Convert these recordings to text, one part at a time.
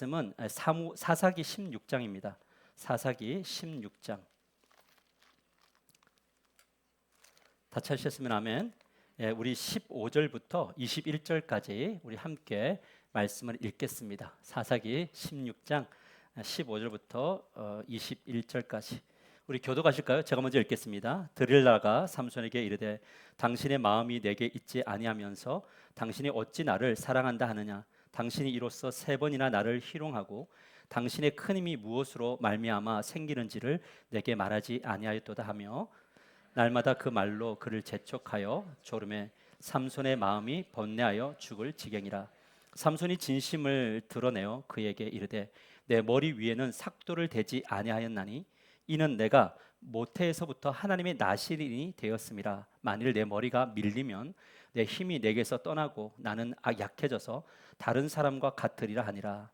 말씀은 사사기 16장입니다. 사사기 16장. 다 찾으셨으면 아멘. 우리 15절부터 21절까지 우리 함께 말씀을 읽겠습니다. 사사기 16장 15절부터 21절까지. 우리 교독하실까요? 제가 먼저 읽겠습니다. 드릴라가 삼손에게 이르되 당신의 마음이 내게 있지 아니하면서 당신이 어찌 나를 사랑한다 하느냐? 당신이 이로써 3번이나 나를 희롱하고 당신의 큰 힘이 무엇으로 말미암아 생기는지를 내게 말하지 아니하였도다 하며 날마다 그 말로 그를 재촉하여 조름에 삼손의 마음이 번뇌하여 죽을 지경이라. 삼손이 진심을 드러내어 그에게 이르되 내 머리 위에는 삭도를 대지 아니하였나니 이는 내가 모태에서부터 하나님의 나시린이 되었음이라. 만일 내 머리가 밀리면 내 힘이 내게서 떠나고 나는 약해져서 다른 사람과 같으리라 하니라.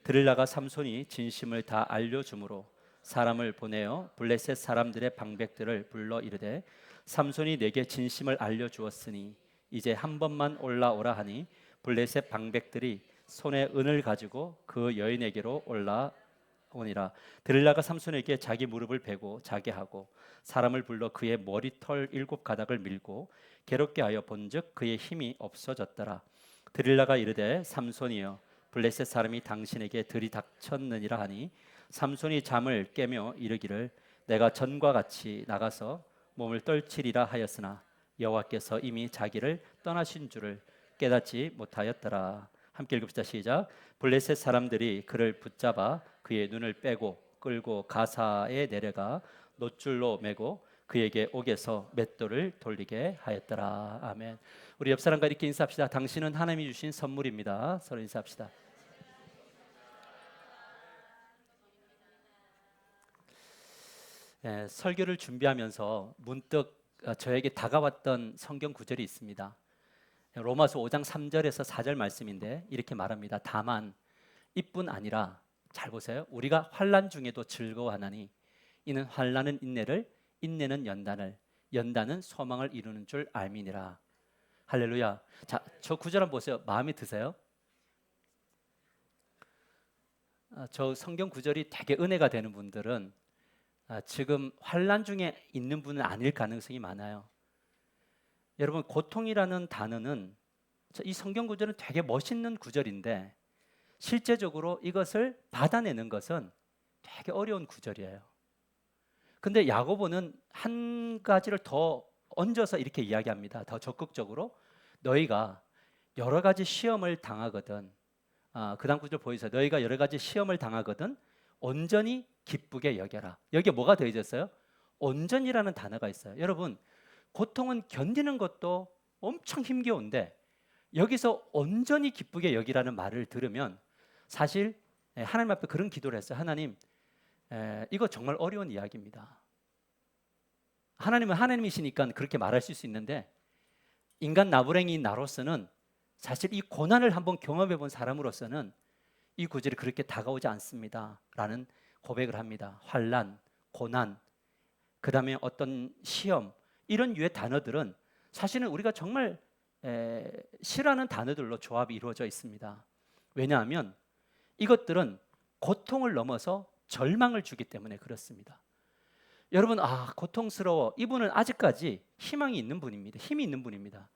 드릴라가 삼손이 진심을 다 알려주므로 사람을 보내어 블레셋 사람들의 방백들을 불러 이르되 삼손이 내게 진심을 알려주었으니 이제 한 번만 올라오라 하니 블레셋 방백들이 손에 은을 가지고 그 여인에게로 올라오니라. 드릴라가 삼손에게 자기 무릎을 베고 자게 하고 사람을 불러 그의 머리털 7가닥을 밀고 괴롭게 하여 본즉 그의 힘이 없어졌더라. 드릴라가 이르되 삼손이여 블레셋 사람이 당신에게 들이닥쳤느니라 하니 삼손이 잠을 깨며 이르기를 내가 전과 같이 나가서 몸을 떨치리라 하였으나 여호와께서 이미 자기를 떠나신 줄을 깨닫지 못하였더라. 함께 읽읍시다. 시작. 블레셋 사람들이 그를 붙잡아 그의 눈을 빼고 끌고 가사에 내려가 놋줄로 매고 그에게 옥에서 맷돌을 돌리게 하였더라. 아멘. 우리 옆 사람과 이렇게 인사합시다. 당신은 하나님이 주신 선물입니다. 서로 인사합시다. 설교를 준비하면서 문득 저에게 다가왔던 성경 구절이 있습니다. 로마서 5장 3절에서 4절 말씀인데 이렇게 말합니다. 다만 이뿐 아니라 잘 보세요. 우리가 환난 중에도 즐거워하나니 이는 환난은 인내를, 인내는 연단을, 연단은 소망을 이루는 줄 알미니라. 할렐루야. 자, 저 구절 한번 보세요. 마음에 드세요? 저 성경 구절이 되게 은혜가 되는 분들은 지금 환난 중에 있는 분은 아닐 가능성이 많아요. 여러분, 고통이라는 단어는 이 성경 구절은 되게 멋있는 구절인데 실제적으로 이것을 받아내는 것은 되게 어려운 구절이에요. 근데 야고보는 한 가지를 더 얹어서 이렇게 이야기합니다. 더 적극적으로 너희가 여러 가지 시험을 당하거든, 그 다음 구절 보이세요? 너희가 여러 가지 시험을 당하거든 온전히 기쁘게 여겨라. 여기에 뭐가 더해졌어요? 온전이라는 단어가 있어요. 여러분, 고통은 견디는 것도 엄청 힘겨운데 여기서 온전히 기쁘게 여기라는 말을 들으면 사실 하나님 앞에 그런 기도를 했어요. 하나님, 이거 정말 어려운 이야기입니다. 하나님은 하나님이시니까 그렇게 말하실 수 있는데 인간 나부랭이인 나로서는 사실 이 고난을 한번 경험해 본 사람으로서는 이 구절이 그렇게 다가오지 않습니다 라는 고백을 합니다. 환난, 고난, 그 다음에 어떤 시험, 이런 유의 단어들은 사실은 우리가 정말 싫어하는 단어들로 조합이 이루어져 있습니다. 왜냐하면 이것들은 고통을 넘어서 절망을 주기 때문에 그렇습니다. 여러분, 고통스러워. 이분은 아직까지 희망이 있는 분입니다. 힘이 있는 분입니다.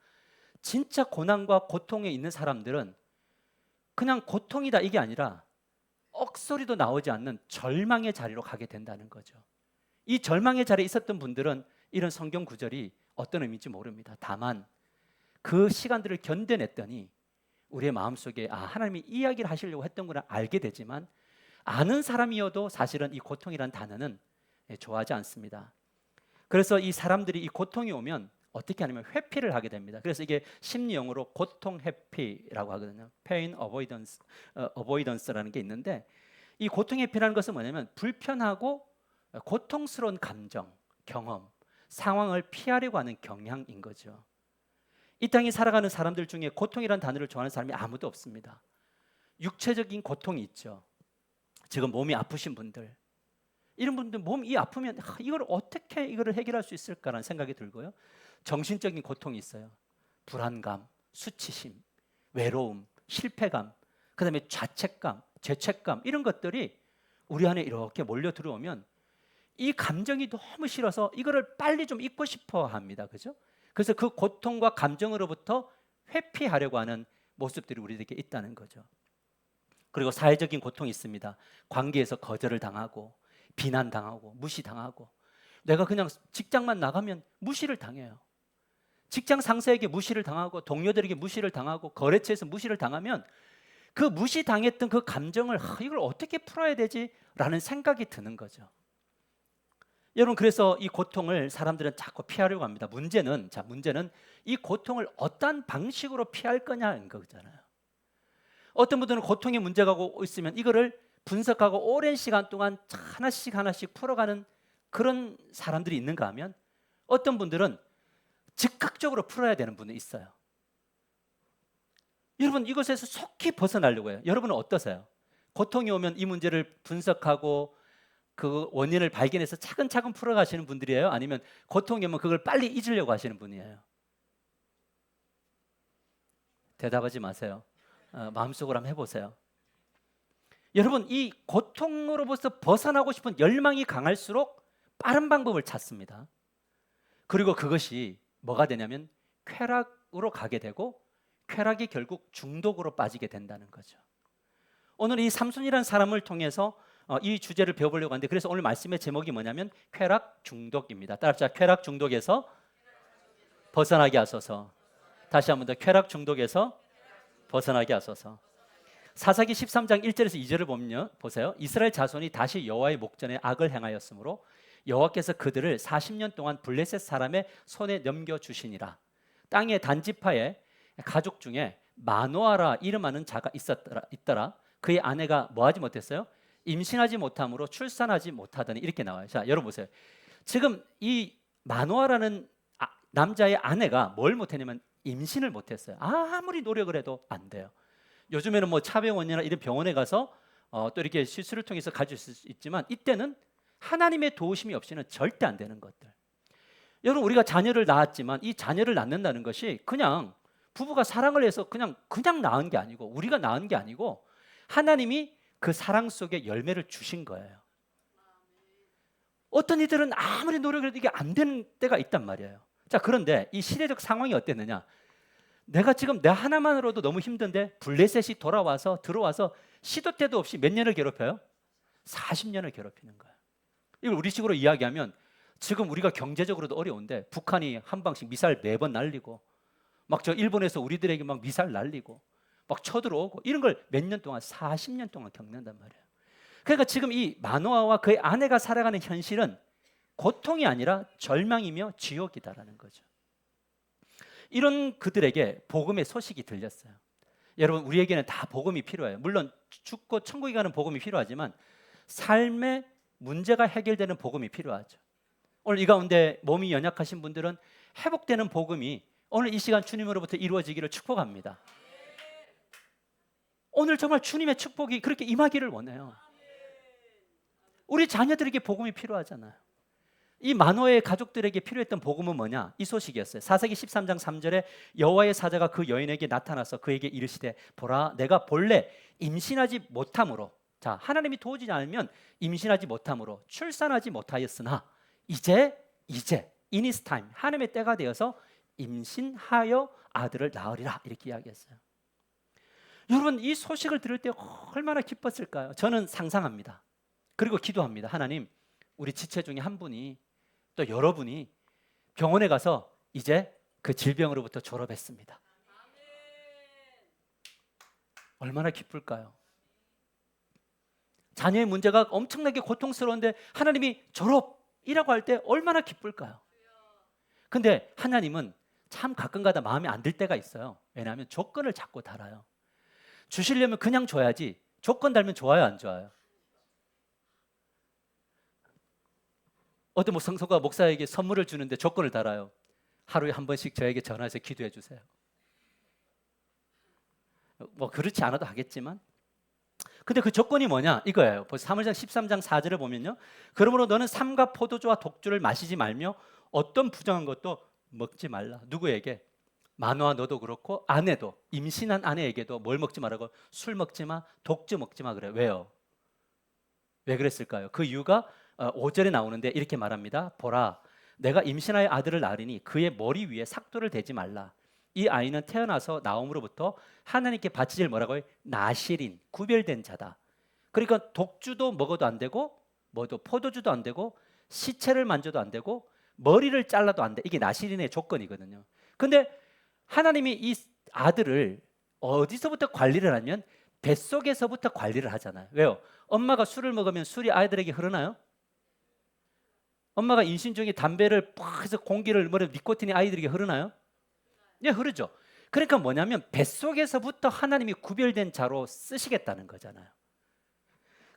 진짜 고난과 고통에 있는 사람들은 그냥 고통이다 이게 아니라 억소리도 나오지 않는 절망의 자리로 가게 된다는 거죠. 이 절망의 자리에 있었던 분들은 이런 성경 구절이 어떤 의미인지 모릅니다. 다만 그 시간들을 견뎌냈더니 우리의 마음속에 하나님이 이야기를 하시려고 했던 걸 알게 되지만 아는 사람이어도 사실은 이 고통이라는 단어는 좋아하지 않습니다. 그래서 이 사람들이 이 고통이 오면 어떻게 하냐면 회피를 하게 됩니다. 그래서 이게 심리용어로 고통 회피라고 하거든요. Pain avoidance라는 게 있는데 이 고통 회피라는 것은 뭐냐면 불편하고 고통스러운 감정, 경험, 상황을 피하려고 하는 경향인 거죠. 이 땅에 살아가는 사람들 중에 고통이라는 단어를 좋아하는 사람이 아무도 없습니다. 육체적인 고통이 있죠. 지금 몸이 아프신 분들, 이런 분들 몸이 아프면 이걸 어떻게 이거를 해결할 수 있을까라는 생각이 들고요. 정신적인 고통이 있어요. 불안감, 수치심, 외로움, 실패감, 그 다음에 자책감, 죄책감 이런 것들이 우리 안에 이렇게 몰려 들어오면 이 감정이 너무 싫어서 이거를 빨리 좀 잊고 싶어 합니다. 그죠? 그래서 그 고통과 감정으로부터 회피하려고 하는 모습들이 우리에게 있다는 거죠. 그리고 사회적인 고통이 있습니다. 관계에서 거절을 당하고 비난당하고 무시당하고, 내가 그냥 직장만 나가면 무시를 당해요. 직장 상사에게 무시를 당하고 동료들에게 무시를 당하고 거래처에서 무시를 당하면 그 무시당했던 그 감정을 이걸 어떻게 풀어야 되지? 라는 생각이 드는 거죠. 여러분, 그래서 이 고통을 사람들은 자꾸 피하려고 합니다. 문제는 이 고통을 어떤 방식으로 피할 거냐인 거잖아요. 어떤 분들은 고통의 문제가 있으면 이거를 분석하고 오랜 시간 동안 하나씩 풀어가는 그런 사람들이 있는가 하면, 어떤 분들은 즉각적으로 풀어야 되는 분이 있어요. 여러분, 이것에서 속히 벗어나려고 해요. 여러분은 어떠세요? 고통이 오면 이 문제를 분석하고 그 원인을 발견해서 차근차근 풀어가시는 분들이에요? 아니면 고통이 오면 그걸 빨리 잊으려고 하시는 분이에요? 대답하지 마세요. 마음속으로 한번 해보세요. 여러분, 이 고통으로부터 벗어나고 싶은 열망이 강할수록 빠른 방법을 찾습니다. 그리고 그것이 뭐가 되냐면 쾌락으로 가게 되고, 쾌락이 결국 중독으로 빠지게 된다는 거죠. 오늘 이 삼손이라는 사람을 통해서 이 주제를 배워보려고 하는데, 그래서 오늘 말씀의 제목이 뭐냐면 쾌락 중독입니다. 따라합시다. 쾌락 중독에서 벗어나게 하소서. 다시 한번 더, 쾌락 중독에서 벗어나게 하소서. 사사기 13장 1절에서 2절을 보면요, 보세요. 이스라엘 자손이 다시 여호와의 목전에 악을 행하였으므로 여호와께서 그들을 40년 동안 블레셋 사람의 손에 넘겨주시니라. 땅의 단지파에 가족 중에 마노아라 이름하는 자가 있더라. 그의 아내가 뭐하지 못했어요? 임신하지 못함으로 출산하지 못하더니, 이렇게 나와요. 자, 여러분 보세요. 지금 이 마노아라는 남자의 아내가 뭘 못했냐면 임신을 못했어요. 아무리 노력을 해도 안 돼요. 요즘에는 뭐 차병원이나 이런 병원에 가서 또 이렇게 시술을 통해서 가질 수 있지만, 이때는 하나님의 도우심이 없이는 절대 안 되는 것들. 여러분, 우리가 자녀를 낳았지만 이 자녀를 낳는다는 것이 그냥 부부가 사랑을 해서 그냥 낳은 게 아니고, 우리가 낳은 게 아니고 하나님이 그 사랑 속에 열매를 주신 거예요. 어떤 이들은 아무리 노력을 해도 이게 안 되는 때가 있단 말이에요. 자, 그런데 이 시대적 상황이 어땠느냐? 내가 지금 내 하나만으로도 너무 힘든데 블레셋이 들어와서 시도 때도 없이 몇 년을 괴롭혀요? 40년을 괴롭히는 거예요. 이걸 우리식으로 이야기하면, 지금 우리가 경제적으로도 어려운데 북한이 한 방씩 미사일 매번 날리고, 막 저 일본에서 우리들에게 막 미사일 날리고 막 쳐들어오고, 이런 걸 몇 년 동안, 40년 동안 겪는단 말이에요. 그러니까 지금 이 마노아와 그의 아내가 살아가는 현실은 고통이 아니라 절망이며 지옥이다라는 거죠. 이런 그들에게 복음의 소식이 들렸어요. 여러분, 우리에게는 다 복음이 필요해요. 물론 죽고 천국에 가는 복음이 필요하지만 삶의 문제가 해결되는 복음이 필요하죠. 오늘 이 가운데 몸이 연약하신 분들은 회복되는 복음이 오늘 이 시간 주님으로부터 이루어지기를 축복합니다. 오늘 정말 주님의 축복이 그렇게 임하기를 원해요. 우리 자녀들에게 복음이 필요하잖아요. 이 마노아의 가족들에게 필요했던 복음은 뭐냐? 이 소식이었어요. 사사기 13장 3절에 여호와의 사자가 그 여인에게 나타나서 그에게 이르시되, 보라, 내가 본래 임신하지 못함으로, 자, 하나님이 도우지 않으면 임신하지 못함으로 출산하지 못하였으나 이제 in his time, 하나님의 때가 되어서 임신하여 아들을 낳으리라, 이렇게 이야기했어요. 여러분, 이 소식을 들을 때 얼마나 기뻤을까요? 저는 상상합니다. 그리고 기도합니다. 하나님, 우리 지체 중에 한 분이, 또 여러분이 병원에 가서 이제 그 질병으로부터 졸업했습니다. 얼마나 기쁠까요? 자녀의 문제가 엄청나게 고통스러운데 하나님이 졸업이라고 할 때 얼마나 기쁠까요? 근데 하나님은 참 가끔가다 마음에 안 들 때가 있어요. 왜냐하면 조건을 자꾸 달아요. 주시려면 그냥 줘야지, 조건 달면 좋아요, 안 좋아요? 어떤 성서가 목사에게 선물을 주는데 조건을 달아요. 하루에 한 번씩 저에게 전화해서 기도해 주세요. 뭐 그렇지 않아도 하겠지만, 근데 그 조건이 뭐냐? 이거예요. 사무엘상 13장 4절을 보면요, 그러므로 너는 삼가 포도주와 독주를 마시지 말며 어떤 부정한 것도 먹지 말라. 누구에게? 마누아 너도 그렇고 아내도, 임신한 아내에게도 뭘 먹지 말라고? 술 먹지 마, 독주 먹지 마 그래. 왜요? 왜 그랬을까요? 그 이유가 5절에 나오는데 이렇게 말합니다. 보라, 내가 임신하여 아들을 낳으리니 그의 머리 위에 삭도를 대지 말라. 이 아이는 태어나서 나옴으로부터 하나님께 바치질 뭐라고요? 나실인, 구별된 자다. 그러니까 독주도 먹어도 안 되고, 뭐도 포도주도 안 되고, 시체를 만져도 안 되고, 머리를 잘라도 안 돼. 이게 나실인의 조건이거든요. 근데 하나님이 이 아들을 어디서부터 관리를 하면 뱃속에서부터 관리를 하잖아요. 왜요? 엄마가 술을 먹으면 술이 아이들에게 흐르나요? 엄마가 임신 중에 담배를 팍 해서 공기를 니코틴이 아이들에게 흐르나요? 예, 흐르죠. 그러니까 뭐냐면 뱃속에서부터 하나님이 구별된 자로 쓰시겠다는 거잖아요.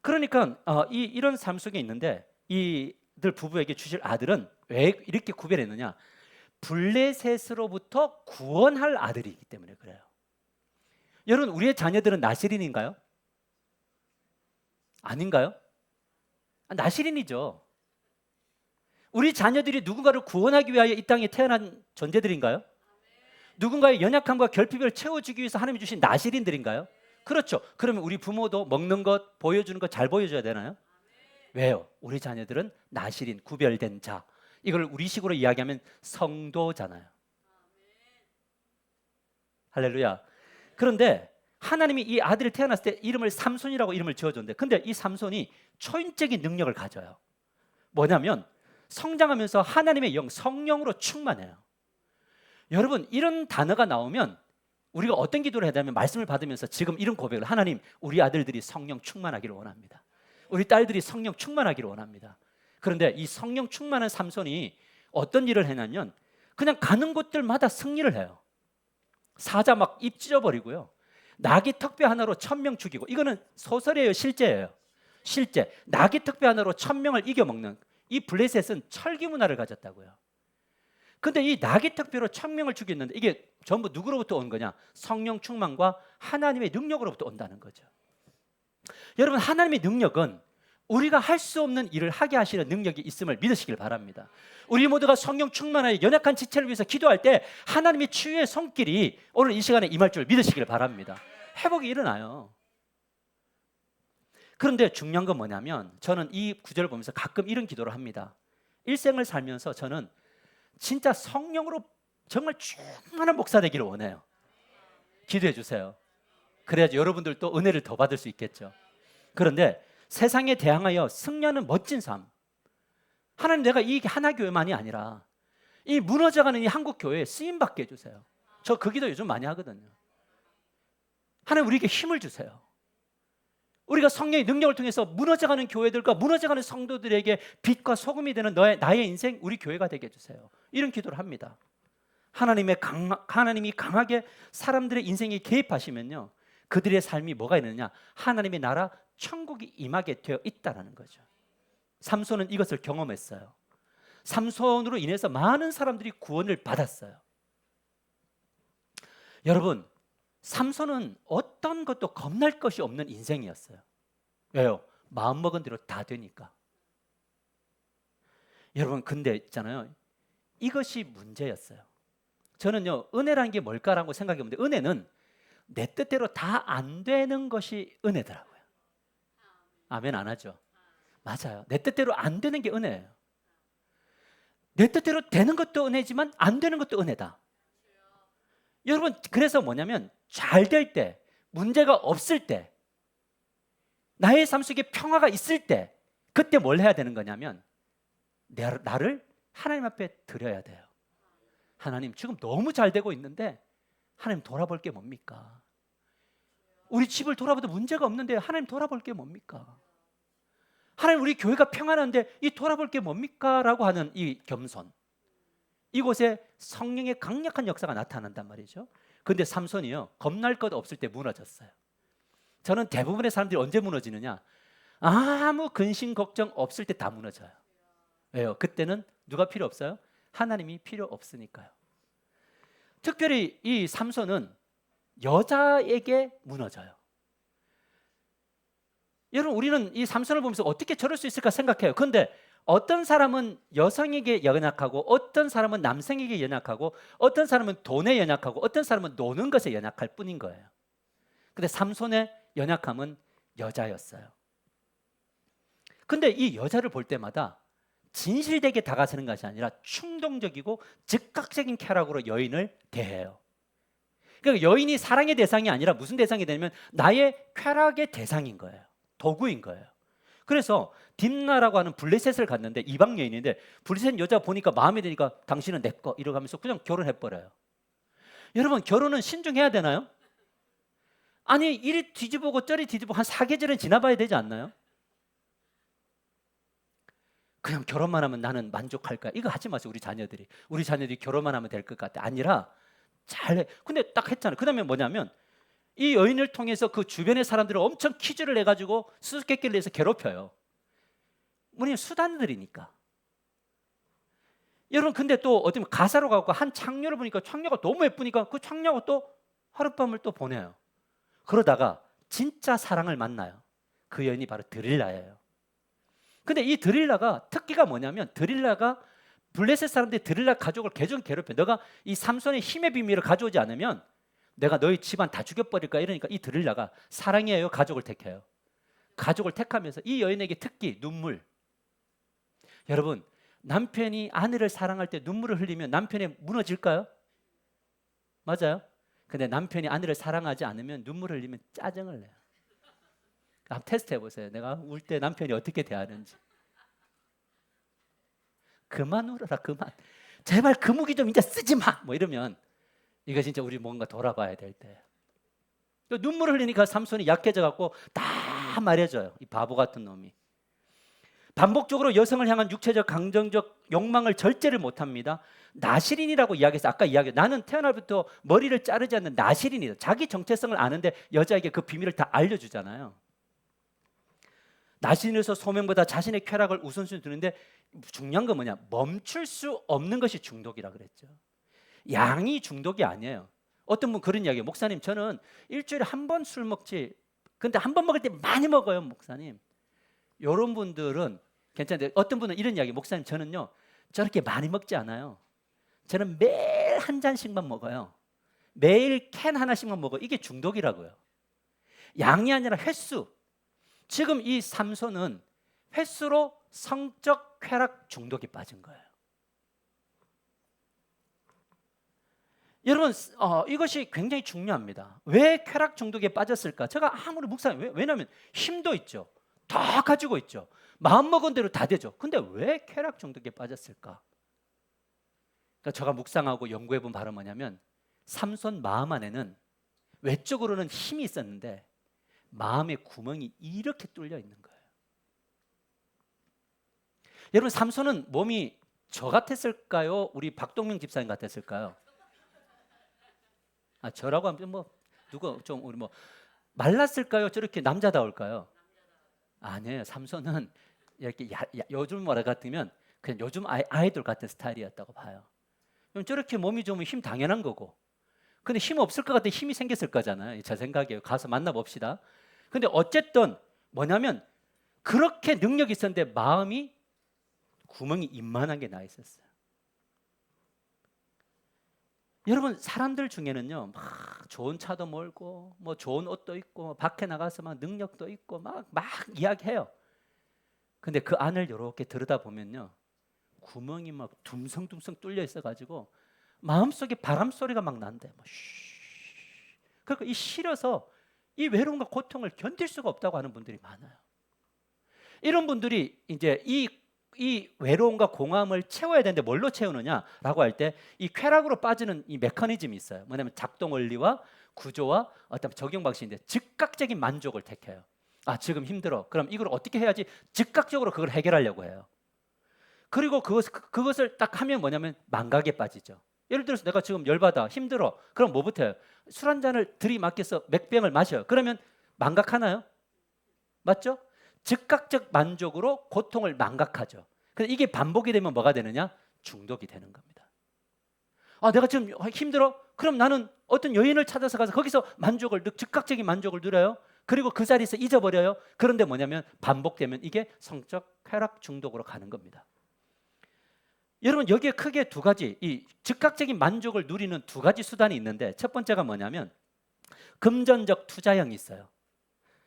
그러니까 이런 삶 속에 있는데 이들 부부에게 주실 아들은 왜 이렇게 구별했느냐? 블레셋으로부터 구원할 아들이기 때문에 그래요. 여러분, 우리의 자녀들은 나실인인가요? 아닌가요? 나실인이죠. 우리 자녀들이 누군가를 구원하기 위하여 이 땅에 태어난 존재들인가요? 누군가의 연약함과 결핍을 채워주기 위해서 하나님이 주신 나실인들인가요? 그렇죠. 그러면 우리 부모도 먹는 것, 보여주는 것 잘 보여줘야 되나요? 왜요? 우리 자녀들은 나실인, 구별된 자. 이걸 우리식으로 이야기하면 성도잖아요. 할렐루야. 그런데 하나님이 이 아들이 태어났을 때 이름을 삼손이라고 이름을 지어줬는데, 근데 이 삼손이 초인적인 능력을 가져요. 뭐냐면 성장하면서 하나님의 영, 성령으로 충만해요. 여러분, 이런 단어가 나오면 우리가 어떤 기도를 해야 되냐면 말씀을 받으면서 지금 이런 고백을, 하나님, 우리 아들들이 성령 충만하기를 원합니다. 우리 딸들이 성령 충만하기를 원합니다. 그런데 이 성령 충만한 삼손이 어떤 일을 했냐면 그냥 가는 곳들마다 승리를 해요. 사자 막 입 찢어버리고요, 나귀 턱뼈 하나로 1000명 죽이고, 이거는 소설이에요, 실제예요. 실제 나귀 턱뼈 하나로 1000명을 이겨먹는, 이 블레셋은 철기 문화를 가졌다고요. 근데 이 나귀 턱뼈로 1000명을 죽였는데 이게 전부 누구로부터 온 거냐? 성령 충만과 하나님의 능력으로부터 온다는 거죠. 여러분, 하나님의 능력은 우리가 할 수 없는 일을 하게 하시는 능력이 있음을 믿으시길 바랍니다. 우리 모두가 성령 충만하여 연약한 지체를 위해서 기도할 때 하나님의 치유의 손길이 오늘 이 시간에 임할 줄 믿으시길 바랍니다. 회복이 일어나요. 그런데 중요한 건 뭐냐면, 저는 이 구절을 보면서 가끔 이런 기도를 합니다. 일생을 살면서 저는 진짜 성령으로 정말 충만한 목사 되기를 원해요. 기도해 주세요. 그래야지 여러분들도 은혜를 더 받을 수 있겠죠. 그런데 세상에 대항하여 승리하는 멋진 삶, 하나님, 내가 이 하나교회만이 아니라 이 무너져가는 이 한국교회에 쓰임받게 해주세요. 저 그 기도 요즘 많이 하거든요. 하나님, 우리에게 힘을 주세요. 우리가 성령의 능력을 통해서 무너져가는 교회들과 무너져가는 성도들에게 빛과 소금이 되는 나의 인생, 우리 교회가 되게 해주세요. 이런 기도를 합니다. 하나님이 강하게 사람들의 인생에 개입하시면요, 그들의 삶이 뭐가 있느냐? 하나님의 나라, 천국이 임하게 되어 있다는 거죠. 삼손은 이것을 경험했어요. 삼손으로 인해서 많은 사람들이 구원을 받았어요. 여러분, 삼손은 어떤 것도 겁날 것이 없는 인생이었어요. 왜요? 마음먹은 대로 다 되니까. 여러분, 근데 있잖아요, 이것이 문제였어요. 저는요, 은혜라는 게 뭘까라고 생각해 보는데, 은혜는 내 뜻대로 다 안 되는 것이 은혜더라고요. 아멘 안 하죠? 맞아요. 내 뜻대로 안 되는 게 은혜예요. 내 뜻대로 되는 것도 은혜지만 안 되는 것도 은혜다. 여러분, 그래서 뭐냐면 잘 될 때, 문제가 없을 때, 나의 삶 속에 평화가 있을 때, 그때 뭘 해야 되는 거냐면 나를 하나님 앞에 드려야 돼요. 하나님, 지금 너무 잘 되고 있는데 하나님, 돌아볼 게 뭡니까? 우리 집을 돌아봐도 문제가 없는데 하나님, 돌아볼 게 뭡니까? 하나님, 우리 교회가 평안한데 이 돌아볼 게 뭡니까? 라고 하는 이 겸손, 이곳에 성령의 강력한 역사가 나타난단 말이죠. 근데 삼손이요, 겁날 것 없을 때 무너졌어요. 저는 대부분의 사람들이 언제 무너지느냐? 아무 근심 걱정 없을 때 다 무너져요. 왜요? 그때는 누가 필요 없어요? 하나님이 필요 없으니까요. 특별히 이 삼손은 여자에게 무너져요. 여러분, 우리는 이 삼손을 보면서 어떻게 저럴 수 있을까 생각해요. 그런데 어떤 사람은 여성에게 연약하고 어떤 사람은 남성에게 연약하고 어떤 사람은 돈에 연약하고 어떤 사람은 노는 것에 연약할 뿐인 거예요. 근데 삼손의 연약함은 여자였어요. 근데 이 여자를 볼 때마다 진실되게 다가서는 것이 아니라 충동적이고 즉각적인 쾌락으로 여인을 대해요. 그러니까 여인이 사랑의 대상이 아니라 무슨 대상이 되냐면 나의 쾌락의 대상인 거예요. 도구인 거예요. 그래서 딥나라고 하는 블레셋을 갔는데 이방 여인인데 블레셋 여자 보니까 마음에 드니까 당신은 내 거 이러면서 그냥 결혼해버려요. 여러분 결혼은 신중해야 되나요? 아니 이리 뒤집어고 저리 뒤집어 한 사계절은 지나봐야 되지 않나요? 그냥 결혼만 하면 나는 만족할까? 이거 하지 마세요. 우리 자녀들이 결혼만 하면 될 것 같아. 아니라 잘해. 근데 딱 했잖아요. 그 다음에 뭐냐면 이 여인을 통해서 그 주변의 사람들을 엄청 퀴즈를 내가지고 수수께끼를 내서 괴롭혀요. 뭐냐면 수단들이니까. 여러분 근데 또 어디 가사로 가고 한 창녀를 보니까 창녀가 너무 예쁘니까 그 창녀하고 또 하룻밤을 또 보내요. 그러다가 진짜 사랑을 만나요. 그 여인이 바로 드릴라예요. 근데 이 드릴라가 특기가 뭐냐면 드릴라가 블레셋 사람들이 드릴라 가족을 계속 괴롭혀. 너가 이 삼손의 힘의 비밀을 가져오지 않으면 내가 너희 집안 다 죽여버릴 거야. 이러니까 이 드릴라가 사랑이에요, 가족을 택해요. 가족을 택하면서 이 여인에게 특기 눈물. 여러분 남편이 아내를 사랑할 때 눈물을 흘리면 남편이 무너질까요? 맞아요. 근데 남편이 아내를 사랑하지 않으면 눈물을 흘리면 짜증을 내요. 한번 테스트 해보세요. 내가 울 때 남편이 어떻게 대하는지. 그만 울어라 그만. 제발 그 무기 좀 이제 쓰지 마. 뭐 이러면 이거 진짜 우리 뭔가 돌아봐야 될 때. 눈물을 흘리니까 삼손이 약해져 갖고 다 말해줘요. 이 바보 같은 놈이. 반복적으로 여성을 향한 육체적 감정적 욕망을 절제를 못합니다. 나시린이라고 이야기해서 아까 나는 태어날부터 머리를 자르지 않는 나시린이다. 자기 정체성을 아는데 여자에게 그 비밀을 다 알려주잖아요. 나시린에서 소명보다 자신의 쾌락을 우선순위 두는데 중요한 건 뭐냐? 멈출 수 없는 것이 중독이라 그랬죠. 양이 중독이 아니에요. 어떤 분 그런 이야기해요. 목사님 저는 일주일에 한 번 술 먹지. 근데 한 번 먹을 때 많이 먹어요 목사님. 이런 분들은 괜찮은데 어떤 분은 이런 이야기 목사님 저는요 저렇게 많이 먹지 않아요. 저는 매일 한 잔씩만 먹어요. 매일 캔 하나씩만 먹어요. 이게 중독이라고요. 양이 아니라 횟수. 지금 이 삼손은 횟수로 성적 쾌락 중독에 빠진 거예요. 여러분 이것이 굉장히 중요합니다. 왜 쾌락 중독에 빠졌을까? 제가 아무리 묵상해요. 왜냐하면 힘도 있죠. 다 가지고 있죠. 마음먹은 대로 다 되죠. 근데 왜 쾌락 중독에 빠졌을까? 그러니까 제가 묵상하고 연구해본 바로 뭐냐면 삼손 마음 안에는 외적으로는 힘이 있었는데 마음의 구멍이 이렇게 뚫려 있는 거예요. 여러분 삼손은 몸이 저 같았을까요? 우리 박동명 집사님 같았을까요? 저라고 하면 뭐 누가 좀 우리 뭐 말랐을까요? 저렇게 남자다울까요? 아니에요. 삼손은 이렇게 요즘 뭐라 같으면 그냥 요즘 아이돌 같은 스타일이었다고 봐요. 그럼 저렇게 몸이 좋으면 힘 당연한 거고. 근데 힘 없을 것 같아 힘이 생겼을 거잖아요. 제 생각이에요. 가서 만나봅시다. 근데 어쨌든 뭐냐면 그렇게 능력이 있었는데 마음이 구멍이 이만한 게 나 있었어요. 여러분 사람들 중에는요 막 좋은 차도 몰고 뭐 좋은 옷도 입고 밖에 나가서 막 능력도 있고 막 이야기해요. 근데 그 안을 이렇게 들여다보면요 구멍이 막 둠성둠성 뚫려 있어가지고 마음속에 바람 소리가 막 난대. 뭐 그러니까 이 싫어서 이 외로움과 고통을 견딜 수가 없다고 하는 분들이 많아요. 이런 분들이 이제 이 외로움과 공허함을 채워야 되는데 뭘로 채우느냐라고 할 때 이 쾌락으로 빠지는 이 메커니즘이 있어요. 뭐냐면 작동 원리와 구조와 어떤 적용 방식인데 즉각적인 만족을 택해요. 지금 힘들어. 그럼 이걸 어떻게 해야지 즉각적으로 그걸 해결하려고 해요. 그리고 그것을 딱 하면 뭐냐면 망각에 빠지죠. 예를 들어서 내가 지금 열받아 힘들어. 그럼 뭐부터 해요? 술 한 잔을 들이마셔서 몇 병을 마셔요. 그러면 망각하나요? 맞죠? 즉각적 만족으로 고통을 망각하죠. 근데 이게 반복이 되면 뭐가 되느냐? 중독이 되는 겁니다. 내가 지금 힘들어? 그럼 나는 어떤 여인을 찾아서 가서 거기서 즉각적인 만족을 누려요. 그리고 그 자리에서 잊어버려요. 그런데 뭐냐면 반복되면 이게 성적 쾌락 중독으로 가는 겁니다. 여러분, 여기에 크게 두 가지, 이 즉각적인 만족을 누리는 두 가지 수단이 있는데, 첫 번째가 뭐냐면 금전적 투자형이 있어요.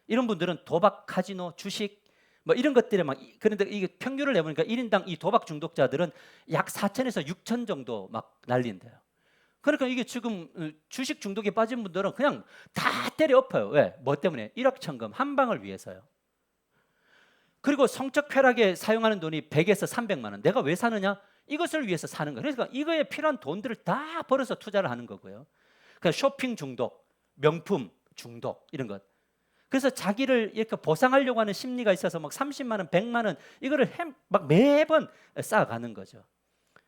이런 분들은 도박, 카지노, 주식 뭐 이런 것들에 막, 그런데 이게 평균을 내보니까 1인당 이 도박 중독자들은 약 4천에서 6천 정도 막 날린대요. 그러니까 이게 지금 주식 중독에 빠진 분들은 그냥 다 때려 엎어요. 왜? 뭐 때문에? 일확천금 한 방을 위해서요. 그리고 성적 쾌락에 사용하는 돈이 100에서 300만 원. 내가 왜 사느냐? 이것을 위해서 사는 거예요. 그러니까 이거에 필요한 돈들을 다 벌어서 투자를 하는 거고요. 그러니까 쇼핑 중독, 명품 중독 이런 것. 그래서 자기를 이렇게 보상하려고 하는 심리가 있어서 막 30만 원, 100만 원 이거를 막 매번 쌓아가는 거죠.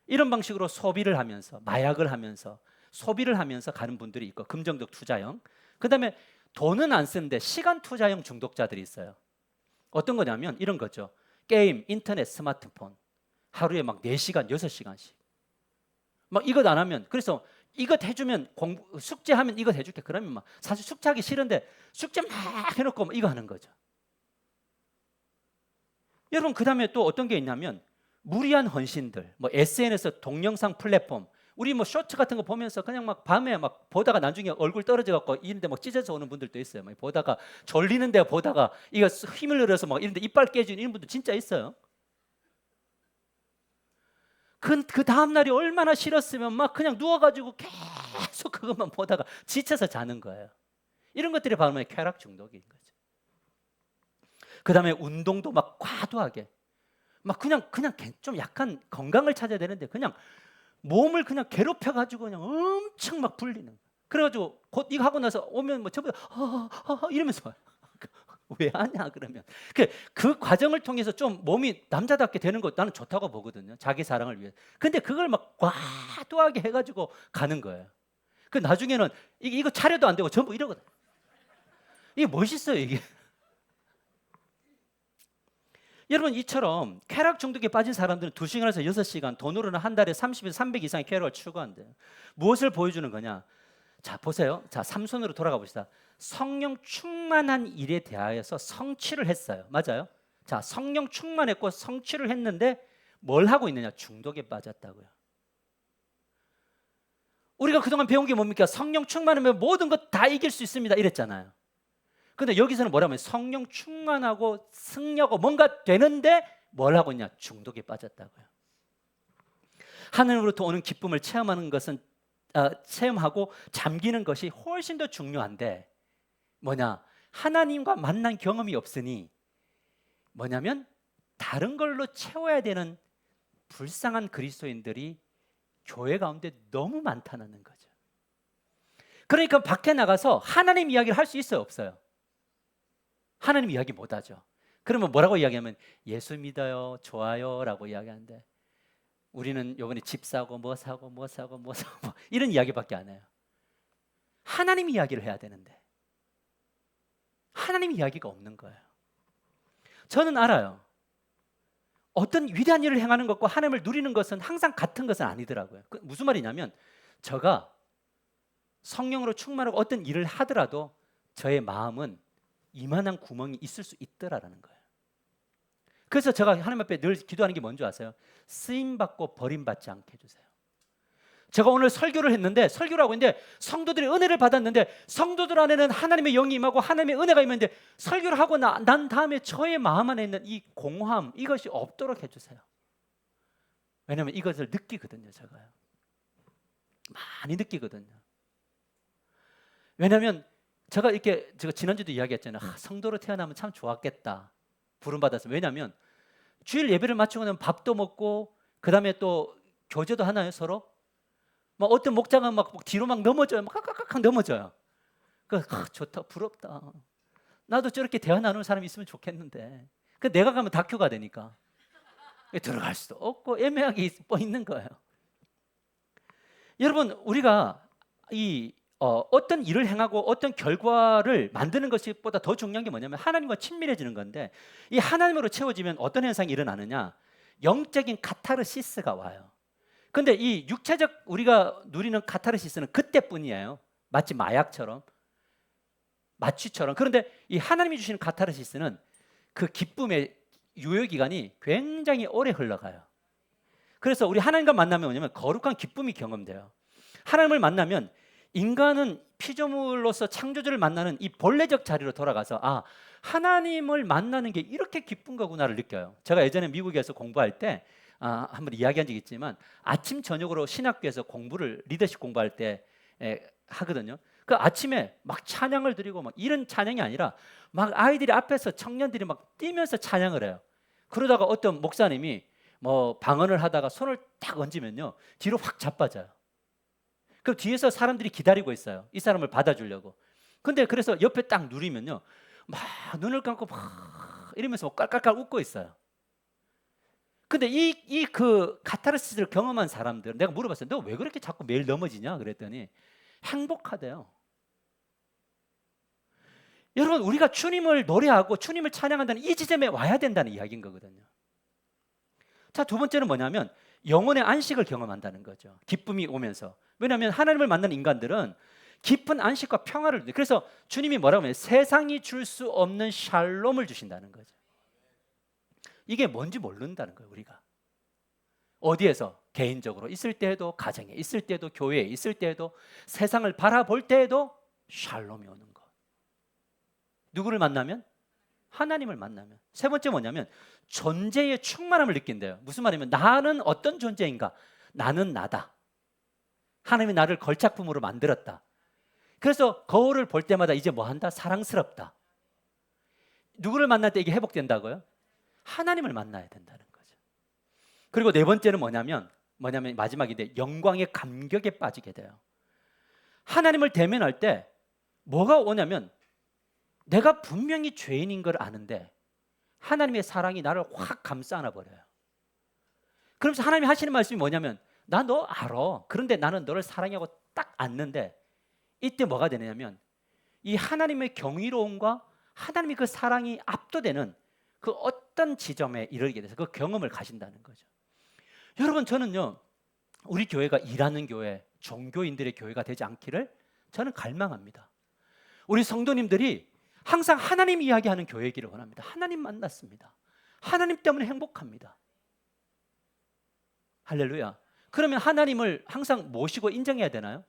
이런 방식으로 소비를 하면서 마약을 하면서 소비를 하면서 가는 분들이 있고, 금전적 투자형. 그다음에 돈은 안 쓰는데 시간 투자형 중독자들이 있어요. 어떤 거냐면 이런 거죠. 게임, 인터넷, 스마트폰 하루에 막 4시간, 6시간씩 막 이것 안 하면, 그래서 이것 해주면 숙제하면 이것 해줄게. 그러면 막 사실 숙제하기 싫은데 숙제 막 해놓고 막 이거 하는 거죠. 여러분, 그 다음에 또 어떤 게 있냐면 무리한 헌신들, 뭐 SNS 동영상 플랫폼, 우리 뭐 쇼츠 같은 거 보면서 그냥 막 밤에 막 보다가 나중에 얼굴 떨어져 갖고 이런데 막 찢어져 오는 분들도 있어요. 막 보다가 졸리는데 보다가 이거 힘을 들여서 막 이런데 이빨 깨지는 이런 분들 진짜 있어요. 그 다음 날이 얼마나 싫었으면 막 그냥 누워가지고 계속 그것만 보다가 지쳐서 자는 거예요. 이런 것들이 바로 쾌락 중독인 거죠. 그 다음에 운동도 막 과도하게 막 그냥 좀 약간 건강을 찾아야 되는데 그냥 몸을 그냥 괴롭혀가지고 그냥 엄청 막 불리는 거예요. 그래가지고 곧 이거 하고 나서 오면 뭐 전부 이러면서 와요. 왜 하냐 그러면 그 과정을 통해서 좀 몸이 남자답게 되는 것 나는 좋다고 보거든요. 자기 사랑을 위해. 근데 그걸 막 과도하게 해가지고 가는 거예요. 그 나중에는 이거 차려도 안 되고 전부 이러거든. 이게 멋있어요 이게. 여러분, 이처럼 쾌락 중독에 빠진 사람들은 2시간에서 6시간, 돈으로는 한 달에 30에서 300 이상의 쾌락을 추구한대요. 무엇을 보여주는 거냐? 자, 보세요. 자, 삼손으로 돌아가 봅시다. 성령 충만한 일에 대하여서 성취를 했어요. 맞아요? 자, 성령 충만했고 성취를 했는데 뭘 하고 있느냐? 중독에 빠졌다고요. 우리가 그동안 배운 게 뭡니까? 성령 충만하면 모든 것 다 이길 수 있습니다. 이랬잖아요. 근데 여기서는 뭐라면 성령 충만하고 승리하고 뭔가 되는데 뭘 하고 있냐? 중독에 빠졌다고요. 하늘로부터 오는 기쁨을 체험하는 것은 체험하고 잠기는 것이 훨씬 더 중요한데 뭐냐? 하나님과 만난 경험이 없으니 뭐냐면 다른 걸로 채워야 되는 불쌍한 그리스도인들이 교회 가운데 너무 많다는 거죠. 그러니까 밖에 나가서 하나님 이야기를 할 수 있어요, 없어요? 하나님 이야기 못하죠. 그러면 뭐라고 이야기하면 예수 믿어요, 좋아요 라고 이야기하는데 우리는 요번에 집 사고 뭐 사고 뭐 사고 뭐 사고 뭐 이런 이야기밖에 안 해요. 하나님 이야기를 해야 되는데 하나님 이야기가 없는 거예요. 저는 알아요. 어떤 위대한 일을 행하는 것과 하나님을 누리는 것은 항상 같은 것은 아니더라고요. 무슨 말이냐면 제가 성령으로 충만하고 어떤 일을 하더라도 저의 마음은 이만한 구멍이 있을 수 있더라라는 거예요. 그래서 제가 하나님 앞에 늘 기도하는 게 뭔지 아세요? 쓰임받고 버림받지 않게 해주세요. 제가 오늘 설교를 했는데 설교를 하고 있는데 성도들이 은혜를 받았는데 성도들 안에는 하나님의 영이 임하고 하나님의 은혜가 임했는데 설교를 하고 난 다음에 저의 마음 안에 있는 이 공허함 이것이 없도록 해주세요. 왜냐하면 이것을 느끼거든요. 제가요. 많이 느끼거든요. 왜냐하면 제가 지난주도 이야기했잖아요. 성도로 태어나면 참 좋았겠다. 부름받았어요. 왜냐하면 주일 예배를 마치고 나면 밥도 먹고 그 다음에 또 교제도 하나요 서로? 막 어떤 목장은 막 뒤로 막 넘어져요. 막 칵칵칵 넘어져요. 좋다, 부럽다. 나도 저렇게 대화 나누는 사람이 있으면 좋겠는데. 내가 가면 다큐가 되니까 들어갈 수도 없고 애매하게 있는 거예요. 여러분, 우리가 어떤 일을 행하고 어떤 결과를 만드는 것보다 더 중요한 게 뭐냐면 하나님과 친밀해지는 건데 이 하나님으로 채워지면 어떤 현상이 일어나느냐? 영적인 카타르시스가 와요. 근데 이 육체적 우리가 누리는 카타르시스는 그때뿐이에요. 마치 마약처럼, 마취처럼. 그런데 이 하나님이 주시는 카타르시스는 그 기쁨의 유효 기간이 굉장히 오래 흘러가요. 그래서 우리 하나님과 만나면 뭐냐면 거룩한 기쁨이 경험돼요. 하나님을 만나면 인간은 피조물로서 창조주를 만나는 이 본래적 자리로 돌아가서 하나님을 만나는 게 이렇게 기쁜 거구나를 느껴요. 제가 예전에 미국에서 공부할 때 한번 이야기한 적이 있지만 아침 저녁으로 신학교에서 리더십 공부할 때 하거든요. 그 아침에 막 찬양을 드리고 막 이런 찬양이 아니라 막 아이들이 앞에서 청년들이 막 뛰면서 찬양을 해요. 그러다가 어떤 목사님이 뭐 방언을 하다가 손을 딱 얹으면요 뒤로 확 자빠져요. 그 뒤에서 사람들이 기다리고 있어요. 이 사람을 받아주려고. 근데 그래서 옆에 딱 누리면요 막 눈을 감고 막 이러면서 깔깔깔 웃고 있어요. 근데 그 카타르시스를 경험한 사람들, 내가 물어봤어요. 너 왜 그렇게 자꾸 매일 넘어지냐? 그랬더니 행복하대요. 여러분, 우리가 주님을 노래하고 주님을 찬양한다는 이 지점에 와야 된다는 이야기인 거거든요. 자, 두 번째는 뭐냐면 영혼의 안식을 경험한다는 거죠. 기쁨이 오면서. 왜냐하면 하나님을 만난 인간들은 깊은 안식과 평화를, 그래서 주님이 뭐라고 하면 세상이 줄 수 없는 샬롬을 주신다는 거죠. 이게 뭔지 모른다는 거예요. 우리가 어디에서? 개인적으로 있을 때에도, 가정에 있을 때도, 교회에 있을 때에도, 세상을 바라볼 때에도 샬롬이 오는 것. 누구를 만나면? 하나님을 만나면. 세 번째 뭐냐면 존재의 충만함을 느낀대요. 무슨 말이냐면 나는 어떤 존재인가? 나는 나다. 하나님이 나를 걸작품으로 만들었다. 그래서 거울을 볼 때마다 이제 뭐 한다? 사랑스럽다. 누구를 만날 때 이게 회복된다고요? 하나님을 만나야 된다는 거죠. 그리고 네 번째는 뭐냐면 마지막인데 영광의 감격에 빠지게 돼요. 하나님을 대면할 때 뭐가 오냐면 내가 분명히 죄인인 걸 아는데 하나님의 사랑이 나를 확 감싸 안아 버려요. 그러면서 하나님이 하시는 말씀이 뭐냐면 나 너 알아. 그런데 나는 너를 사랑하고 딱 안는데 이때 뭐가 되냐면 이 하나님의 경이로움과 하나님의 그 사랑이 압도되는 그 어떤 지점에 이르게 돼서 그 경험을 가신다는 거죠. 여러분, 저는요 우리 교회가 일하는 교회, 종교인들의 교회가 되지 않기를 저는 갈망합니다. 우리 성도님들이 항상 하나님 이야기하는 교회이기를 원합니다. 하나님 만났습니다. 하나님 때문에 행복합니다. 할렐루야. 그러면 하나님을 항상 모시고 인정해야 되나요?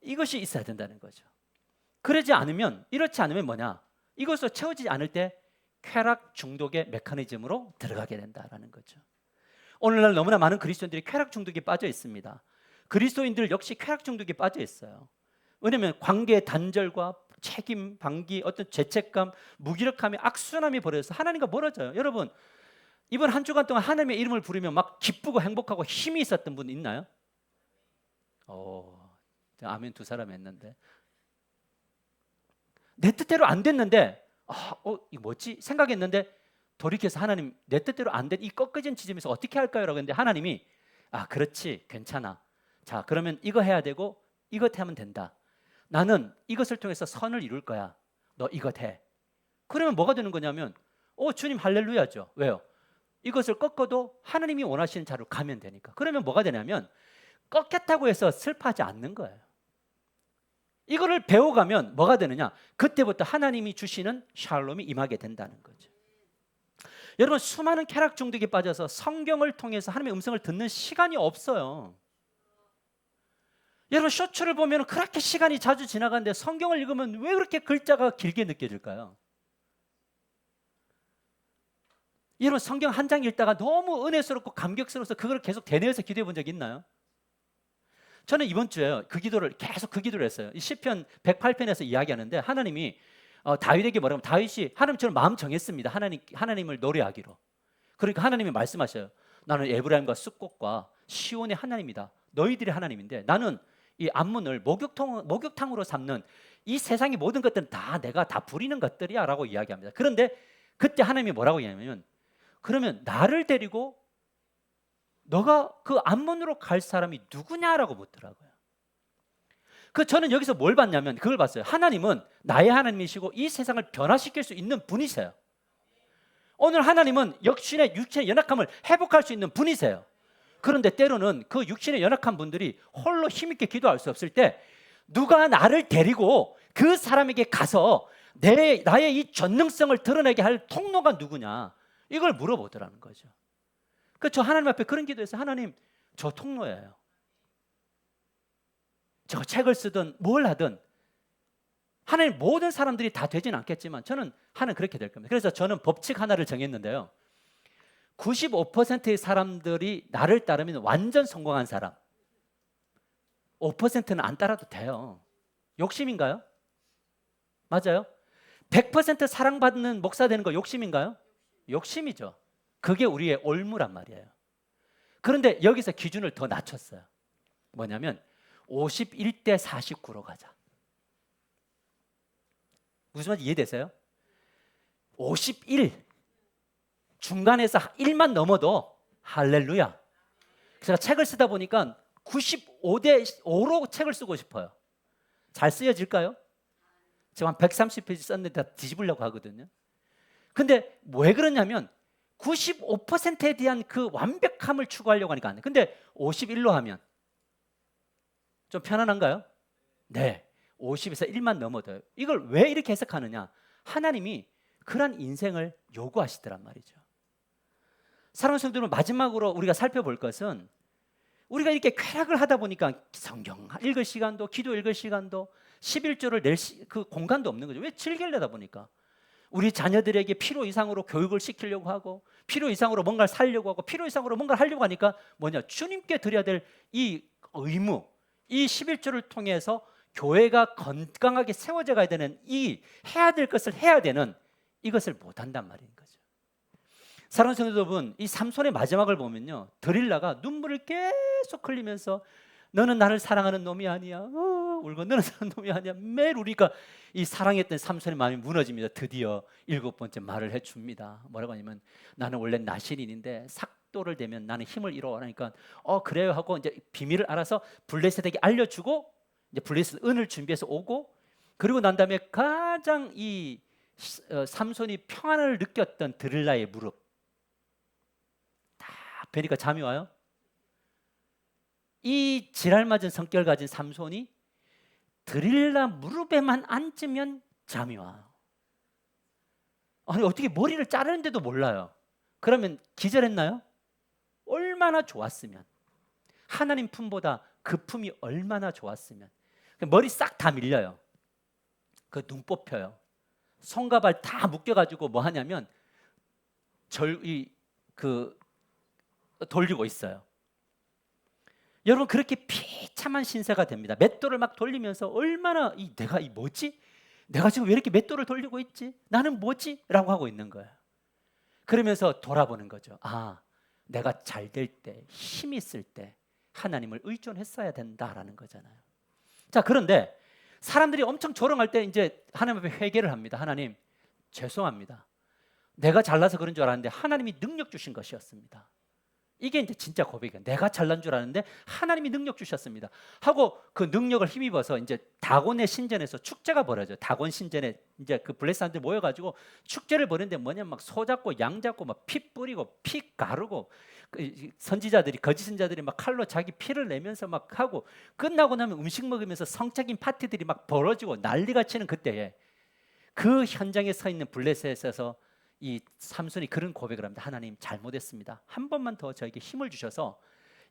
이것이 있어야 된다는 거죠. 이렇지 않으면 뭐냐? 이것으로 채워지지 않을 때 쾌락 중독의 메커니즘으로 들어가게 된다는 거죠. 오늘날 너무나 많은 그리스도인들이 쾌락 중독에 빠져 있습니다. 그리스도인들 역시 쾌락 중독에 빠져 있어요. 왜냐하면 관계의 단절과 책임, 방기, 어떤 죄책감, 무기력함이 악순환이 벌어져서 하나님과 멀어져요. 여러분, 이번 한 주간 동안 하나님의 이름을 부르면 막 기쁘고 행복하고 힘이 있었던 분 있나요? 아멘 두 사람 했는데 내 뜻대로 안 됐는데 이거 뭐지? 생각했는데 돌이켜서 하나님 내 뜻대로 안 된 이 꺾어진 지점에서 어떻게 할까요? 라고 했는데 하나님이 그렇지 괜찮아. 자 그러면 이거 해야 되고 이것 하면 된다. 나는 이것을 통해서 선을 이룰 거야. 너 이것 해. 그러면 뭐가 되는 거냐면 주님 할렐루야죠. 왜요? 이것을 꺾어도 하나님이 원하시는 자로 가면 되니까. 그러면 뭐가 되냐면 꺾였다고 해서 슬퍼하지 않는 거예요. 이거를 배워가면 뭐가 되느냐? 그때부터 하나님이 주시는 샬롬이 임하게 된다는 거죠. 여러분, 수많은 쾌락 중독에 빠져서 성경을 통해서 하나님의 음성을 듣는 시간이 없어요. 여러분, 쇼츠를 보면 그렇게 시간이 자주 지나가는데 성경을 읽으면 왜 그렇게 글자가 길게 느껴질까요? 여러분, 성경 한 장 읽다가 너무 은혜스럽고 감격스러워서 그걸 계속 되뇌어서 기도해 본 적 있나요? 저는 이번 주에 그 기도를 했어요. 이 시편 108편에서 이야기하는데 하나님이 다윗에게 뭐라면 다윗이 하나님처럼 마음 정했습니다. 하나님을 노래하기로. 그러니까 하나님이 말씀하셔요. 나는 에브라임과 숫곳과 시온의 하나님이다. 너희들의 하나님인데 나는 이 암몬을 목욕탕으로 삼는 이 세상의 모든 것들은 다 내가 다 부리는 것들이야 라고 이야기합니다. 그런데 그때 하나님이 뭐라고 얘기하냐면 그러면 나를 데리고 너가 그 암몬으로 갈 사람이 누구냐라고 묻더라고요. 저는 여기서 뭘 봤냐면 그걸 봤어요. 하나님은 나의 하나님이시고 이 세상을 변화시킬 수 있는 분이세요. 오늘 하나님은 육신의 연약함을 회복할 수 있는 분이세요. 그런데 때로는 그 육신의 연약한 분들이 홀로 힘있게 기도할 수 없을 때 누가 나를 데리고 그 사람에게 가서 나의 이 전능성을 드러내게 할 통로가 누구냐? 이걸 물어보더라는 거죠. 저 하나님 앞에 그런 기도했어요. 하나님, 저 통로예요. 저 책을 쓰든 뭘 하든 하나님, 모든 사람들이 다 되진 않겠지만 저는 하나님 그렇게 될 겁니다. 그래서 저는 법칙 하나를 정했는데요. 95%의 사람들이 나를 따르면 완전 성공한 사람, 5%는 안 따라도 돼요. 욕심인가요? 맞아요? 100% 사랑받는 목사 되는 거 욕심인가요? 욕심이죠. 그게 우리의 올무란 말이에요. 그런데 여기서 기준을 더 낮췄어요. 뭐냐면 51대 49로 가자. 무슨 말인지 이해되세요? 51 중간에서 1만 넘어도 할렐루야. 제가 책을 쓰다 보니까 95대 5로 책을 쓰고 싶어요. 잘 쓰여질까요? 제가 한 130페이지 썼는데 다 뒤집으려고 하거든요. 근데 왜 그러냐면 95%에 대한 그 완벽함을 추구하려고 하니까 안 돼요. 근데 51로 하면 좀 편안한가요? 네. 50에서 1만 넘어도요. 이걸 왜 이렇게 해석하느냐? 하나님이 그런 인생을 요구하시더란 말이죠. 사랑하는 성도들, 마지막으로 우리가 살펴볼 것은 우리가 이렇게 쾌락을 하다 보니까 성경 읽을 시간도, 기도 읽을 시간도, 11조를 낼 그 공간도 없는 거죠. 왜 즐기려다 보니까 우리 자녀들에게 필요 이상으로 교육을 시키려고 하고, 필요 이상으로 뭔가를 살려고 하고, 필요 이상으로 뭔가를 하려고 하니까 뭐냐? 주님께 드려야 될 이 의무, 이 11조를 통해서 교회가 건강하게 세워져 가야 되는, 이 해야 될 것을 해야 되는 이것을 못한단 말인 거죠. 사랑하는 성도 여러분, 이 삼손의 마지막을 보면요, 드릴라가 눈물을 계속 흘리면서 너는 나를 사랑하는 놈이 아니야, 울고 너는 사랑하는 놈이 아니야, 매일 우리가 이 사랑했던 삼손의 마음이 무너집니다. 드디어 7번째 말을 해줍니다. 뭐라고 하냐면, 나는 원래 나실인인데 삭도를 대면 나는 힘을 잃어하니까 그래요 하고 이제 비밀을 알아서 블레셋에게 알려주고, 이제 블레셋 은을 준비해서 오고, 그리고 난 다음에 가장 이 삼손이 평안을 느꼈던 드릴라의 무릎 다 뵈니까 잠이 와요. 이 지랄맞은 성격을 가진 삼손이 드릴라 무릎에만 앉으면 잠이 와요. 아니, 어떻게 머리를 자르는데도 몰라요. 그러면 기절했나요? 얼마나 좋았으면, 하나님 품보다 그 품이 얼마나 좋았으면. 머리 싹 다 밀려요. 그 눈 뽑혀요. 손과 발 다 묶여가지고 뭐 하냐면 돌리고 있어요. 여러분, 그렇게 비참한 신세가 됩니다. 맷돌을 막 돌리면서 얼마나 내가 뭐지? 내가 지금 왜 이렇게 맷돌을 돌리고 있지? 나는 뭐지? 라고 하고 있는 거예요. 그러면서 돌아보는 거죠. 내가 잘 될 때, 힘 있을 때 하나님을 의존했어야 된다라는 거잖아요. 자, 그런데 사람들이 엄청 조롱할 때 이제 하나님 앞에 회개를 합니다. 하나님, 죄송합니다. 내가 잘나서 그런 줄 알았는데 하나님이 능력 주신 것이었습니다. 이게 이제 진짜 고백이에요. 내가 잘난 줄 아는데 하나님이 능력 주셨습니다 하고 그 능력을 힘입어서 이제 다곤의 신전에서 축제가 벌어져요. 다곤 신전에 이제 그 블레셋 사람들이 모여가지고 축제를 벌이는데 뭐냐면 막 소 잡고 양 잡고 막 피 뿌리고 피 가르고, 선지자들이, 거짓 선지자들이 막 칼로 자기 피를 내면서 막 하고, 끝나고 나면 음식 먹으면서 성적인 파티들이 막 벌어지고 난리가 치는 그때에 그 현장에 서 있는 블레셋에서 이 삼손이 그런 고백을 합니다. 하나님, 잘못했습니다. 한 번만 더 저에게 힘을 주셔서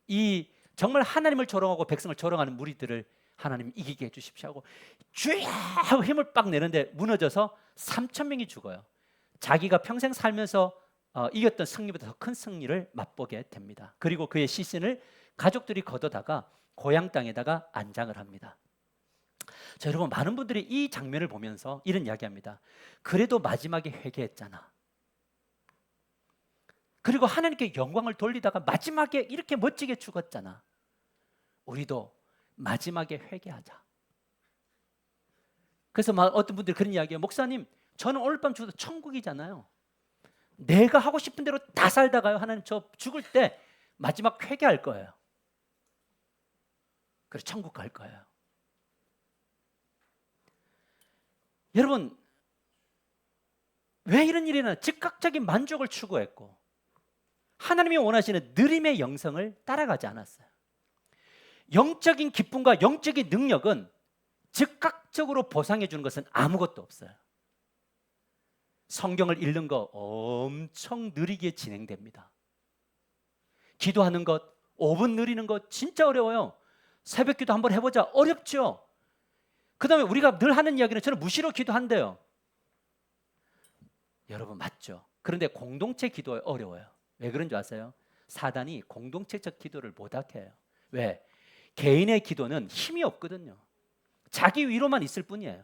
이 정말 하나님을 조롱하고 백성을 조롱하는 무리들을 하나님 이기게 해주십시오 하고 쥐야 하고 힘을 빡 내는데 무너져서 3,000명이 죽어요. 자기가 평생 살면서 이겼던 승리보다 더 큰 승리를 맛보게 됩니다. 그리고 그의 시신을 가족들이 걷어다가 고향 땅에다가 안장을 합니다. 자, 여러분, 많은 분들이 이 장면을 보면서 이런 이야기합니다. 그래도 마지막에 회개했잖아. 그리고 하나님께 영광을 돌리다가 마지막에 이렇게 멋지게 죽었잖아. 우리도 마지막에 회개하자. 그래서 어떤 분들이 그런 이야기해요. 목사님, 저는 오늘 밤 죽어도 천국이잖아요. 내가 하고 싶은 대로 다 살다가요, 하나님 저 죽을 때 마지막 회개할 거예요. 그래서 천국 갈 거예요. 여러분, 왜 이런 일이 일어나? 즉각적인 만족을 추구했고 하나님이 원하시는 느림의 영성을 따라가지 않았어요. 영적인 기쁨과 영적인 능력은 즉각적으로 보상해 주는 것은 아무것도 없어요. 성경을 읽는 거 엄청 느리게 진행됩니다. 기도하는 것 5분 느리는 거 진짜 어려워요. 새벽 기도 한번 해보자. 어렵죠. 그 다음에 우리가 늘 하는 이야기는 저는 무시로 기도한대요. 여러분 맞죠? 그런데 공동체 기도 어려워요. 왜 그런 줄 아세요? 사단이 공동체적 기도를 못하게 해요. 왜? 개인의 기도는 힘이 없거든요. 자기 위로만 있을 뿐이에요.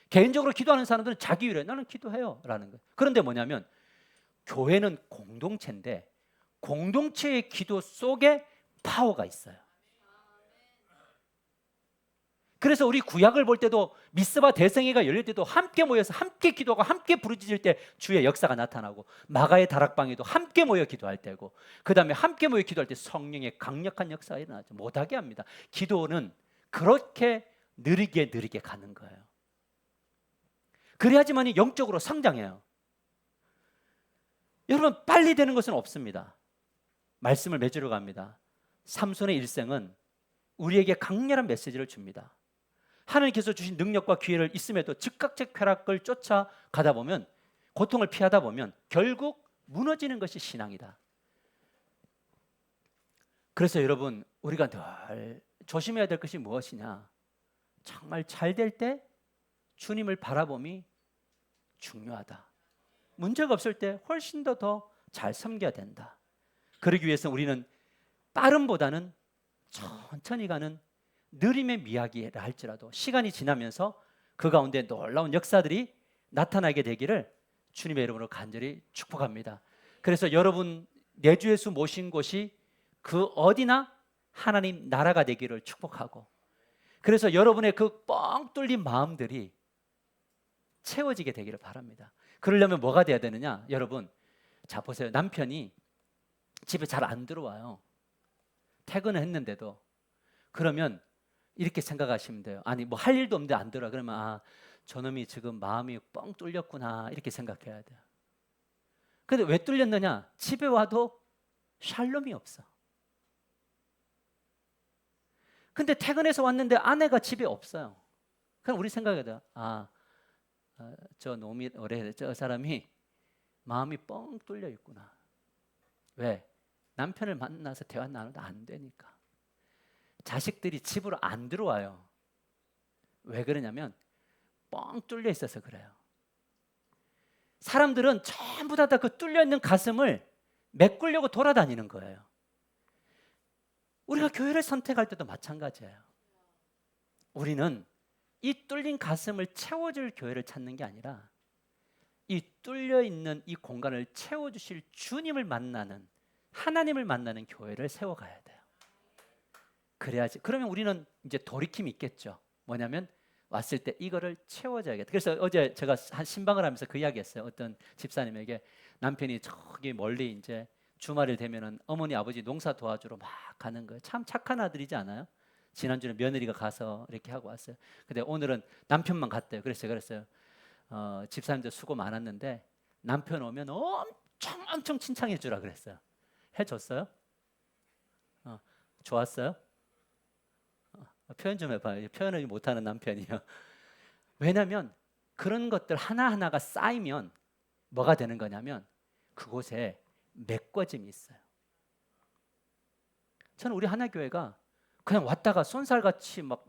개인적으로 기도하는 사람들은 자기 위로 나는 기도해요 라는 거예요. 그런데 뭐냐면 교회는 공동체인데 공동체의 기도 속에 파워가 있어요. 그래서 우리 구약을 볼 때도 미스바 대성회가 열릴 때도 함께 모여서 함께 기도하고 함께 부르짖을 때 주의 역사가 나타나고, 마가의 다락방에도 함께 모여 기도할 때고, 그 다음에 함께 모여 기도할 때 성령의 강력한 역사가 일어나죠. 못하게 합니다. 기도는 그렇게 느리게 가는 거예요. 그래야지만 영적으로 성장해요. 여러분 빨리 되는 것은 없습니다. 말씀을 맺으러 갑니다. 삼손의 일생은 우리에게 강렬한 메시지를 줍니다. 하나님께서 주신 능력과 기회를 있음에도 즉각적 쾌락을 쫓아가다 보면, 고통을 피하다 보면 결국 무너지는 것이 신앙이다. 그래서 여러분 우리가 늘 조심해야 될 것이 무엇이냐? 정말 잘 될 때 주님을 바라봄이 중요하다. 문제가 없을 때 훨씬 더 잘 섬겨야 된다. 그러기 위해서 우리는 빠름보다는 천천히 가는 느림의 미학이라 할지라도 시간이 지나면서 그 가운데 놀라운 역사들이 나타나게 되기를 주님의 이름으로 간절히 축복합니다. 그래서 여러분 내주예수 모신 곳이 그 어디나 하나님 나라가 되기를 축복하고, 그래서 여러분의 그 뻥 뚫린 마음들이 채워지게 되기를 바랍니다. 그러려면 뭐가 돼야 되느냐? 여러분 자 보세요. 남편이 집에 잘 안 들어와요. 퇴근을 했는데도. 그러면 이렇게 생각하시면 돼요. 아니 뭐 할 일도 없는데 안 들어와. 그러면 아, 저놈이 지금 마음이 뻥 뚫렸구나 이렇게 생각해야 돼요. 근데 왜 뚫렸느냐? 집에 와도 샬롬이 없어. 근데 퇴근해서 왔는데 아내가 집에 없어요. 그럼 우리 생각해야 돼요. 저 놈이 저 사람이 마음이 뻥 뚫려 있구나. 왜? 남편을 만나서 대화 나누도 안 되니까. 자식들이 집으로 안 들어와요. 왜 그러냐면 뻥 뚫려 있어서 그래요. 사람들은 전부 다 그 뚫려 있는 가슴을 메꾸려고 돌아다니는 거예요. 우리가 교회를 선택할 때도 마찬가지예요. 우리는 이 뚫린 가슴을 채워줄 교회를 찾는 게 아니라 이 뚫려 있는 이 공간을 채워주실 주님을 만나는, 하나님을 만나는 교회를 세워가야 돼요. 그래야지. 그러면 우리는 이제 돌이킴이 있겠죠. 뭐냐면 왔을 때 이거를 채워줘야겠다. 그래서 어제 제가 한 신방을 하면서 그 이야기했어요. 어떤 집사님에게 남편이 저기 멀리 이제 주말이 되면은 어머니 아버지 농사 도와주러 막 가는 거예요. 참 착한 아들이지 않아요? 지난주에 며느리가 가서 이렇게 하고 왔어요. 근데 오늘은 남편만 갔대요. 그래서 제가 그랬어요. 집사님들 수고 많았는데 남편 오면 엄청 칭찬해 주라 그랬어요. 해줬어요? 좋았어요? 표현 좀 해봐요. 표현을 못하는 남편이요. 왜냐하면 그런 것들 하나하나가 쌓이면 뭐가 되는 거냐면 그곳에 메꿔짐이 있어요. 저는 우리 하나교회가 그냥 왔다가 쏜살같이 막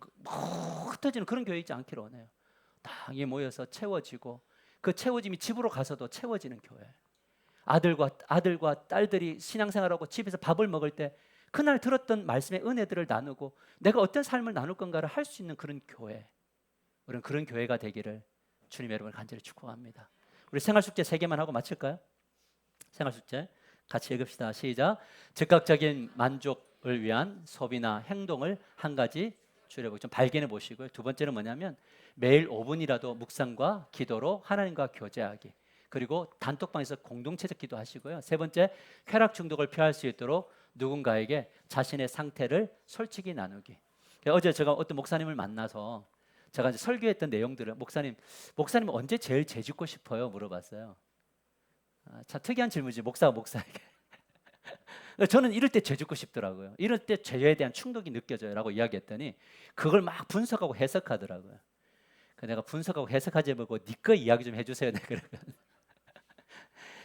흩어지는 그런 교회이지 않기를 원해요. 당에 모여서 채워지고 그 채워짐이 집으로 가서도 채워지는 교회. 아들과 딸들이 신앙생활하고 집에서 밥을 먹을 때 그날 들었던 말씀의 은혜들을 나누고 내가 어떤 삶을 나눌 건가를 할 수 있는 그런 교회. 우리는 그런 교회가 되기를 주님 여러분을 간절히 축복합니다. 우리 생활숙제 3개만 하고 마칠까요? 생활숙제 같이 읽읍시다. 시작. 즉각적인 만족을 위한 소비나 행동을 한 가지 줄여보고 좀 발견해 보시고요. 두 번째는 뭐냐면 매일 5분이라도 묵상과 기도로 하나님과 교제하기. 그리고 단톡방에서 공동체적 기도하시고요. 세 번째, 쾌락 중독을 피할 수 있도록 누군가에게 자신의 상태를 솔직히 나누기. 어제 제가 어떤 목사님을 만나서 제가 이제 설교했던 내용들을 목사님 언제 제일 재짓고 싶어요? 물어봤어요. 참 특이한 질문이지, 목사가 목사에게. 저는 이럴 때 죄짓고 싶더라고요. 이럴 때 죄에 대한 충격이 느껴져요라고 이야기했더니 그걸 막 분석하고 해석하더라고요. 내가 분석하고 해석하지 말고 네 거 이야기 좀 해주세요. 내가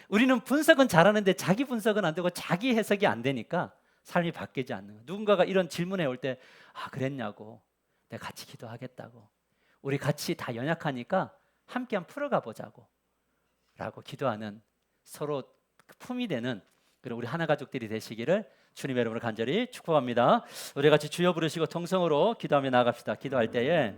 우리는 분석은 잘하는데 자기 분석은 안 되고 자기 해석이 안 되니까 삶이 바뀌지 않는 거예요. 누군가가 이런 질문해 올 때 그랬냐고, 내가 같이 기도하겠다고, 우리 같이 다 연약하니까 함께 한번 풀어가 보자고 라고 기도하는, 서로 품이 되는 그런 우리 하나 가족들이 되시기를 주님 여러분을 간절히 축복합니다. 우리 같이 주여 부르시고 통성으로 기도하며 나아갑시다. 기도할 때에